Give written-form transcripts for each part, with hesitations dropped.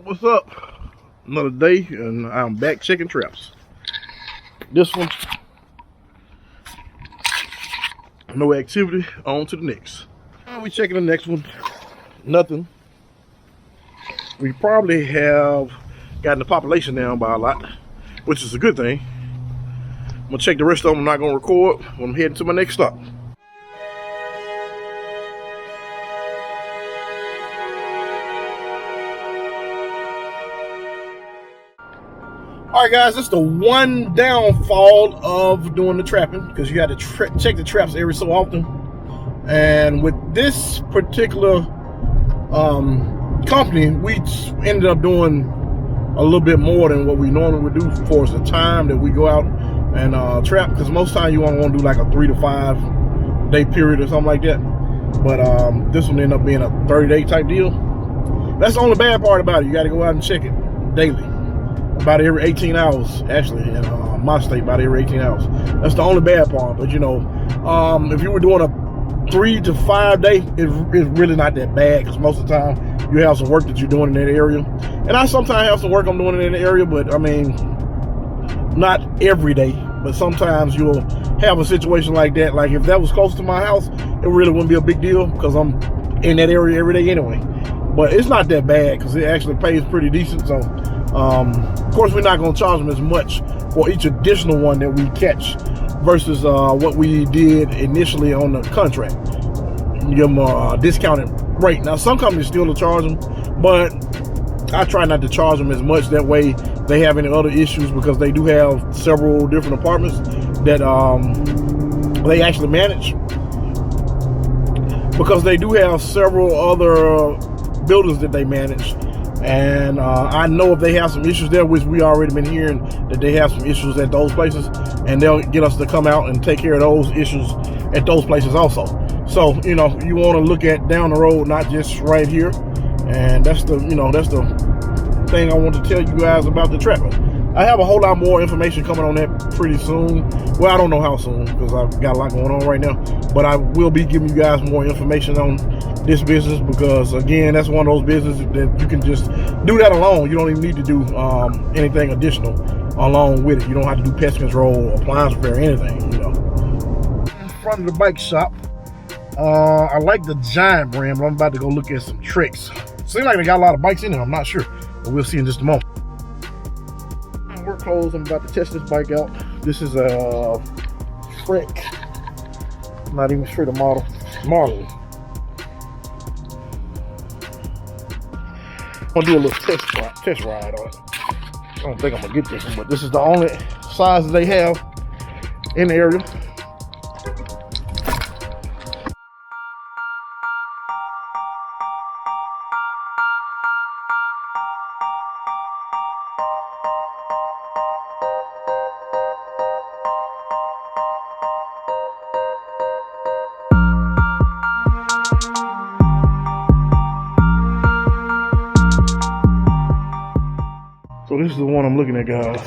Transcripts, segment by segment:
What's up? Another day and I'm back checking traps. This one, no activity, on to the next. We checking the next one, nothing. We probably have gotten the population down by a lot, which is a good thing. I'm gonna check the rest of them. I'm not gonna record when I'm heading to my next stop. Alright guys, that's the one downfall of doing the trapping, because you got to check the traps every so often. And with this particular company, we ended up doing a little bit more than what we normally would do for the time that we go out and trap, because most time you want to do like a 3 to 5 day period or something like that. But this one ended up being a 30-day type deal. That's the only bad part about it. You got to go out and check it daily. About every 18 hours, actually, in my state, about every 18 hours. That's the only bad part. But you know, if you were doing a 3 to 5 day, it's really not that bad, because most of the time you have some work that you're doing in that area. And I sometimes have some work I'm doing in the area, but I mean, not every day. But sometimes you'll have a situation like that. Like if that was close to my house, it really wouldn't be a big deal, because I'm in that area every day anyway. But it's not that bad, because it actually pays pretty decent. So of course, we're not going to charge them as much for each additional one that we catch versus what we did initially on the contract. Give them a discounted rate. Now, some companies still charge them, but I try not to charge them as much. That way, they have any other issues, because they do have several different apartments that they actually manage. Because they do have several other buildings that they manage. And I know if they have some issues there, which we already been hearing that they have some issues at those places, and they'll get us to come out and take care of those issues at those places also. So, you know, you want to look at down the road, not just right here. And that's the, you know, that's the thing I want to tell you guys about the trapping. I have a whole lot more information coming on that pretty soon. Well, I don't know how soon, because I've got a lot going on right now. But I will be giving you guys more information on this business, because again, that's one of those businesses that you can just do that alone. You don't even need to do anything additional along with it. You don't have to do pest control, appliance repair, anything, you know. In front of the bike shop, I like the Giant brand, but I'm about to go look at some tricks. Seems like they got a lot of bikes in there. I'm not sure, but we'll see in just a moment. Work clothes. I'm about to test this bike out. This is a Trek. I'm not even sure the model. I'm gonna do a little test ride on it. I don't think I'm gonna get this one, but this is the only size that they have in the area. So this is the one I'm looking at, guys.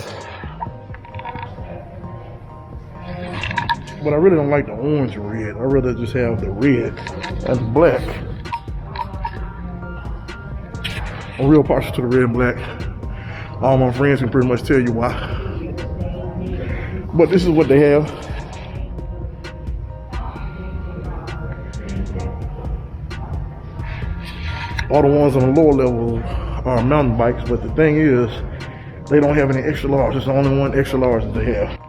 But I really don't like the orange and red. I'd rather just have the red and black. I'm real partial to the red and black. All my friends can pretty much tell you why. But this is what they have. All the ones on the lower level are mountain bikes, but the thing is, they don't have any extra large. It's the only one extra large that they have.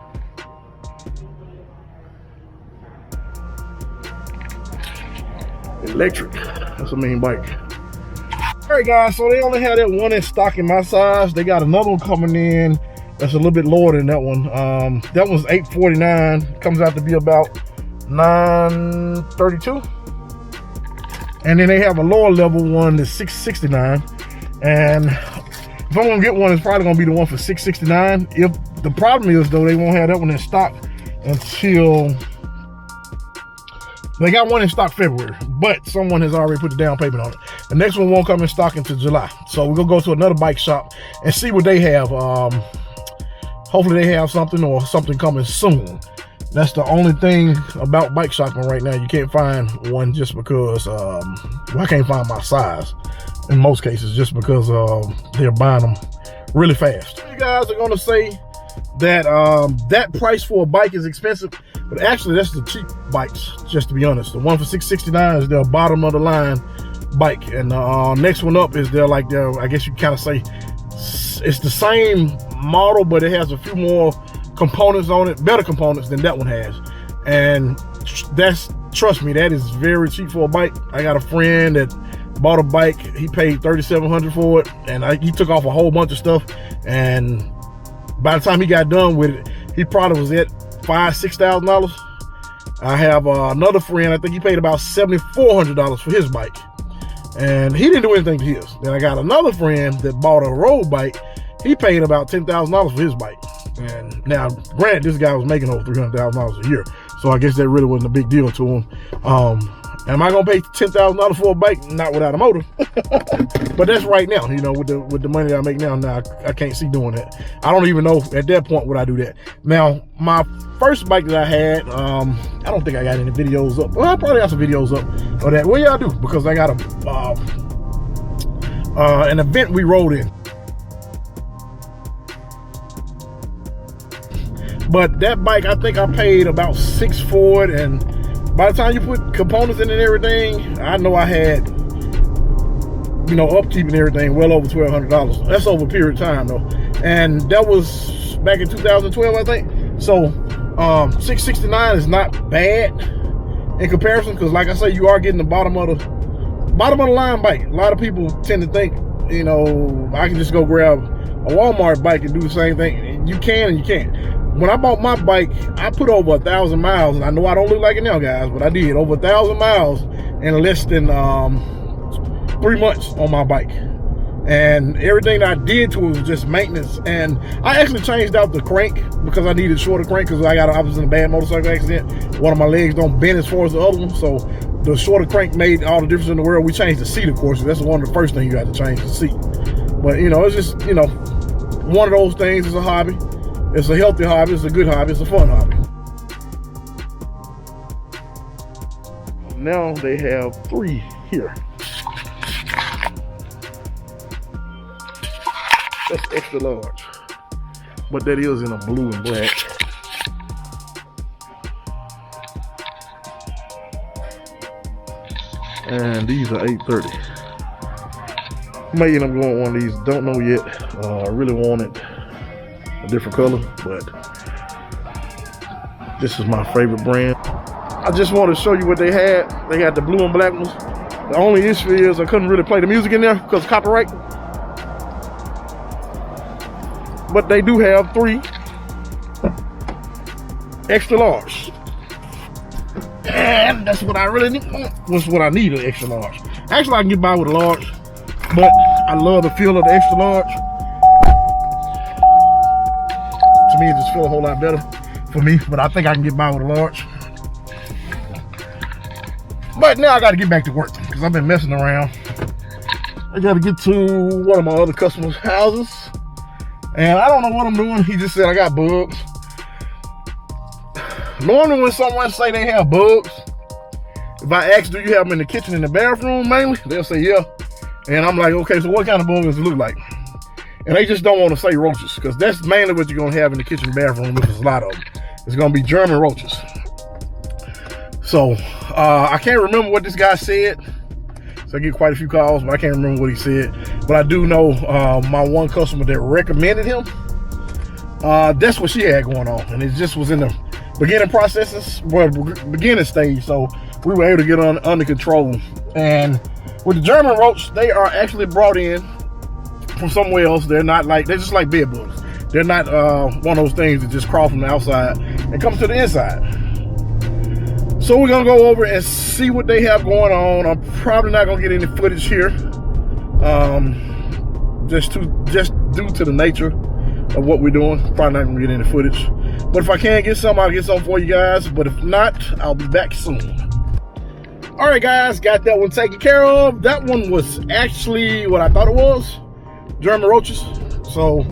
Electric. That's a mean bike. Alright guys, so they only have that one in stock in my size. They got another one coming in that's a little bit lower than that one. That one's $849. Comes out to be about $932. And then they have a lower level one that's $669. And if I'm gonna get one, it's probably gonna be the one for $669. If the problem is though, they won't have that one in stock until they got one in stock February, but someone has already put the down payment on it. The next one won't come in stock until July. So we're gonna go to another bike shop and see what they have. Hopefully they have something, or something coming soon. That's the only thing about bike shopping right now. You can't find one just because I can't find my size. in most cases, just because they're buying them really fast. You guys are gonna say that that price for a bike is expensive, but actually that's the cheap bikes, just to be honest. The one for $669 is their bottom of the line bike, and the next one up is I guess you kind of say it's the same model, but it has a few more components on it, better components than that one has. And trust me, that is very cheap for a bike. I got a friend that bought a bike. He paid $3,700 for it, and he took off a whole bunch of stuff, and by the time he got done with it, he probably was at $5,000–6,000. I have another friend, I think he paid about $7,400 for his bike, and he didn't do anything to his. Then I got another friend that bought a road bike. He paid about $10,000 for his bike. And now, granted, this guy was making over $300,000 a year, so I guess that really wasn't a big deal to him. Am I gonna pay $10,000 for a bike? Not without a motor. But that's right now, you know, with the money that I make now. Now I can't see doing that. I don't even know at that point would I do that. Now, my first bike that I had, I don't think I got any videos up. Well, I probably got some videos up of that. Well, yeah, I do, because I got an event we rode in. But that bike, I think I paid about $600 for it, and by the time you put components in and everything, I know I had, you know, upkeep and everything, well over $1,200. That's over a period of time though, and that was back in 2012, I think. So $669 is not bad in comparison, because like I say, you are getting the bottom of the line bike. A lot of people tend to think, you know, I can just go grab a Walmart bike and do the same thing. You can and you can't. When I bought my bike, I put over 1,000 miles, and I know I don't look like it now, guys, but I did over 1,000 miles in less than 3 months on my bike. And everything that I did to it was just maintenance. And I actually changed out the crank because I needed a shorter crank, because I was in a bad motorcycle accident. One of my legs don't bend as far as the other one, so the shorter crank made all the difference in the world. We changed the seat, of course. That's one of the first things you have to change, the seat. But you know, it's just, you know, one of those things. Is a hobby. It's a healthy hobby, it's a good hobby, it's a fun hobby. Now they have 3 here. That's extra large, but that is in a blue and black. And these are 830. May end up going one of these, don't know yet. I really want it a different color, but this is my favorite brand. I just wanted to show you what they had. They had the blue and black ones. The only issue is I couldn't really play the music in there because of copyright. But they do have 3 extra large. And that's what I really need. That's what I need, an extra large. Actually, I can get by with a large, but I love the feel of the extra large. To me, it just feels a whole lot better for me, but I think I can get by with a large. But now I got to get back to work because I've been messing around. I got to get to one of my other customers' houses, and I don't know what I'm doing. He just said I got bugs. Normally when someone say they have bugs, if I ask, do you have them in the kitchen and the bathroom mainly, they'll say yeah. And I'm like, okay, so what kind of bug does it look like? And they just don't want to say roaches, because that's mainly what you're going to have in the kitchen and bathroom, which is a lot of them. It's going to be German roaches. So I can't remember what this guy said. So I get quite a few calls, but I can't remember what he said. But I do know my one customer that recommended him, that's what she had going on. And it just was in the beginning processes, well, beginning stage. So we were able to get under control. And with the German roach, they are actually brought in from somewhere else. They're just like bed bugs. They're not one of those things that just crawl from the outside and come to the inside. So we're gonna go over and see what they have going on. I'm probably not gonna get any footage here, just due to the nature of what we're doing. Probably not gonna get any footage. But if I can get some, I'll get some for you guys. But if not, I'll be back soon. All right, guys, got that one taken care of. That one was actually what I thought it was, German roaches. So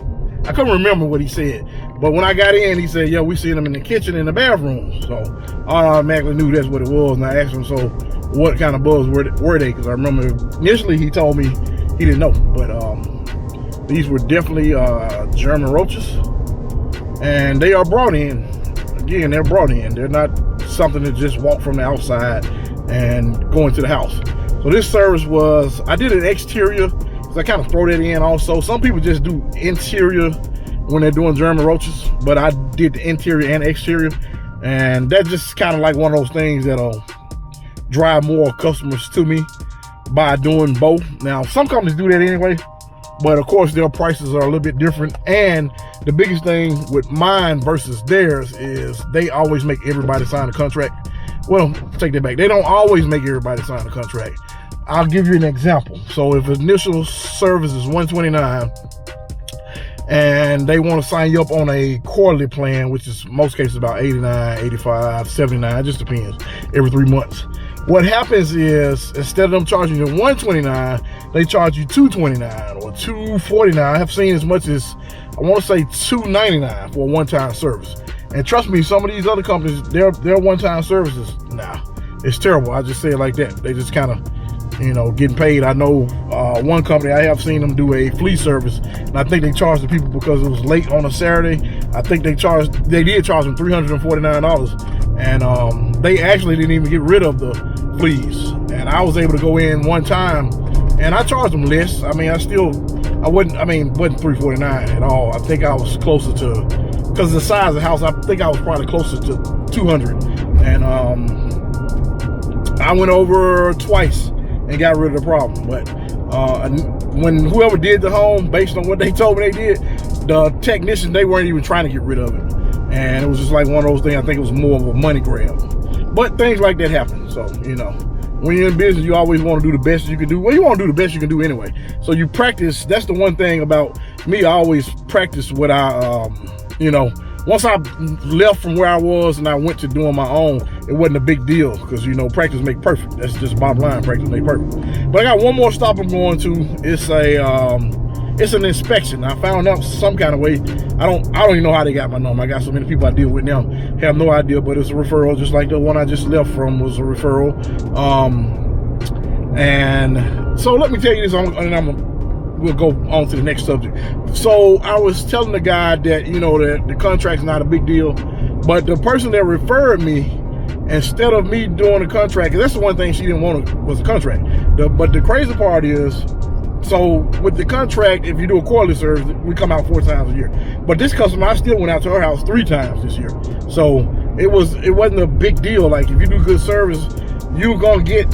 I couldn't remember what he said. But when I got in, he said, yeah, we seen them in the kitchen and the bathroom. So I automatically knew that's what it was. And I asked him, so what kind of bugs were they? Because I remember initially he told me he didn't know. But these were definitely German roaches, and they are brought in. Again, they're brought in. They're not something that just walk from the outside and go into the house. So this service was, I did an exterior, because I kind of throw that in also. Some people just do interior when they're doing German roaches, but I did the interior and exterior, and that's just kind of like one of those things that'll drive more customers to me by doing both. Now, some companies do that anyway, but of course their prices are a little bit different. And the biggest thing with mine versus theirs is they always make everybody sign a contract. Well, take that back. They don't always make everybody sign a contract. I'll give you an example. So if initial service is $129 and they want to sign you up on a quarterly plan, which is most cases about $89, $85, $79, it just depends, every 3 months. What happens is, instead of them charging you $129, they charge you $229 or $249. I have seen as much as, I want to say $299 for a one-time service. And trust me, some of these other companies, their one-time services, nah, it's terrible. I just say it like that. They just kind of, you know, getting paid. I know one company, I have seen them do a flea service, and I think they charged the people because it was late on a Saturday. I think they did charge them $349, and they actually didn't even get rid of the fleas. And I was able to go in one time, and I charged them less. I mean, wasn't $349 at all. I think I was closer to, because of the size of the house, I think I was probably closer to $200. And I went over twice and got rid of the problem. But when whoever did the home, based on what they told me they did, the technician, they weren't even trying to get rid of it. And it was just like one of those things, I think it was more of a money grab. But things like that happen. So, you know, when you're in business, you always want to do the best you can do. Well, you want to do the best you can do anyway. So you practice. That's the one thing about me. I always practice what I, you know, once I left from where I was and I went to doing my own, it wasn't a big deal, because, you know, practice make perfect. That's just bottom line, practice make perfect. But I got one more stop I'm going to. It's an inspection. I found out some kind of way. I don't even know how they got my number. I got so many people I deal with now, have no idea, but it's a referral, just like the one I just left from was a referral. And so let me tell you this, we'll go on to the next subject. So I was telling the guy that, you know, that the contract's not a big deal, but the person that referred me, instead of me doing the contract, 'cause that's the one thing she didn't want was a contract. But the crazy part is, so with the contract, if you do a quarterly service, we come out 4 times a year. But this customer, I still went out to her house 3 times this year. So it wasn't a big deal. Like, if you do good service, you're gonna get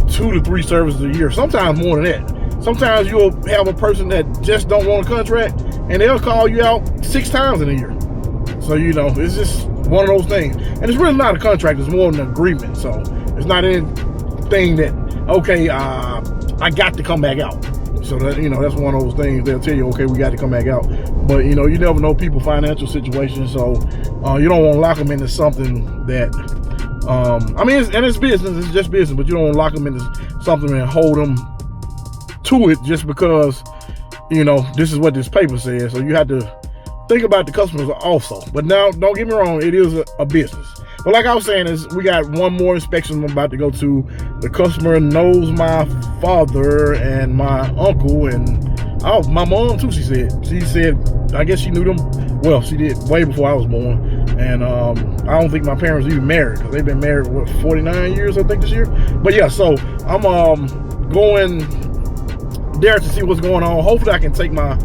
2 to 3 services a year, sometimes more than that. Sometimes you'll have a person that just don't want a contract, and they'll call you out 6 times in a year. So, you know, it's just one of those things. And it's really not a contract, it's more of an agreement. So it's not anything that, okay, I got to come back out. So that, you know, that's one of those things. They'll tell you, okay, we got to come back out. But, you know, you never know people's financial situation. So you don't want to lock them into something that, I mean, it's business, it's just business, but you don't want to lock them into something and hold them to it just because, you know, this is what this paper says. So you have to think about the customers also. But now, don't get me wrong, it is a business. But like I was saying, is we got one more inspection I'm about to go to. The customer knows my father and my uncle and my mom too. She said, I guess she knew them. Well, she did way before I was born. And I don't think my parents even married, because they've been married, what, 49 years, I think, this year. But yeah, so I'm going there to see what's going on. Hopefully I can take my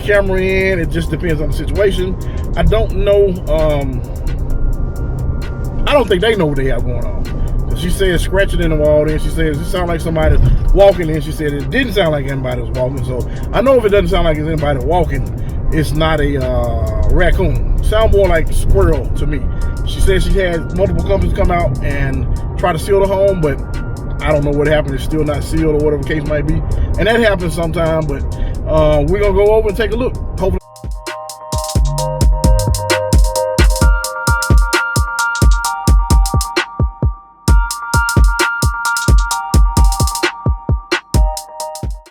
camera in. It just depends on the situation. I don't know. I don't think they know what they have going on. She said scratching in the wall, then she says it sounded like somebody walking, and she said it didn't sound like anybody was walking. So I know if it doesn't sound like it's anybody walking, it's not a raccoon. Sound more like a squirrel to me. She said she had multiple companies come out and try to seal the home, but I don't know what happened. It's still not sealed or whatever the case might be. And that happens sometime, but we're gonna go over and take a look. Hopefully